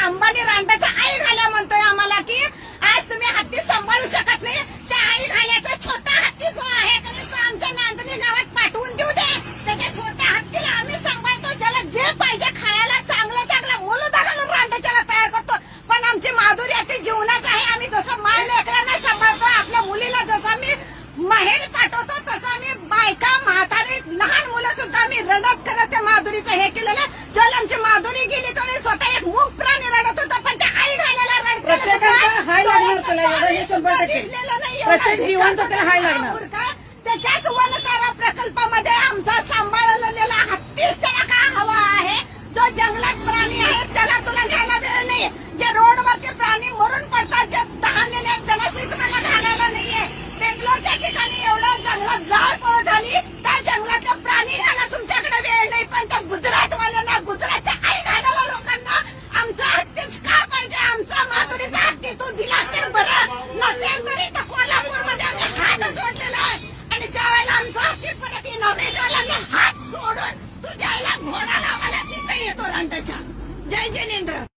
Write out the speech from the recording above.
अंबानी रांडाचा आई घाल्या म्हणतोय आम्हाला की आज तुम्ही हत्ती सांभाळू शकत नाही. त्या आई घाल्याचा छोटा हत्ती जो आहे की तो आमच्या नांदणी गावात पाठवून देऊ दे. त्याच्या छोट्या हत्तीला आम्ही सांभाळतो. ज्याला जे पाहिजे खायला चांगलं चांगलं मुलं घालून रांडाच्याला तयार करतो. पण आमची माधुरी अति जीवनाच आहे. आम्ही जसं माय लेकरांना सांभाळतो, आपल्या मुलीला जसं आम्ही माहेरी पाठवतो तसं आम्ही बायका म्हातारी लहान मुलं सुद्धा आम्ही रडत करत त्या माधुरीचं हे केलेलं. जर आमची माधुरी गेली तर स्वतः एक मूक प्राणी रडत होता, पण त्या आई घालायला प्रत्येकाचा हाय लागणार त्याला एवढं हे 100%. प्रत्येक जीवांचा त्याला हाय लागणार. त्याच्याच वनतारा प्रकल्पामध्ये आमचा सांभाळलेला हत्तीच त्याला का हवा आहे. जो जंगलात प्राणी आहे त्याला तुला न्यायला वेळ नाही. जे रोडवरचे प्राणी मरून पडतात, जे तहानलेले आहेत त्यांना तुम्हाला घालायला नाहीये. बेंगलोरच्या ठिकाणी एवढं जंगलात जाळपोळ झाली, त्या जंगलातल्या प्राणी घाला तुमच्याकडे वेळ नाही. पण त्या गुजरातवाल्यांना, गुजरातच्या आई घालायला लोकांना आमचा हत्तीच का पाहिजे. आमचा माधुरीचा हत्ती तू दिलास तर बरं, नसेल तरी तर कोल्हापूरमध्ये आम्ही हात जोडलेला आहे. आणि ज्या वेळेला आमचा हत्ती परत येणार नाही त्याला आम्ही हात सोडून तुझ्या आईला घोडा लावायला तिथे येतो रांडाच्या. जय जिनेंद्र.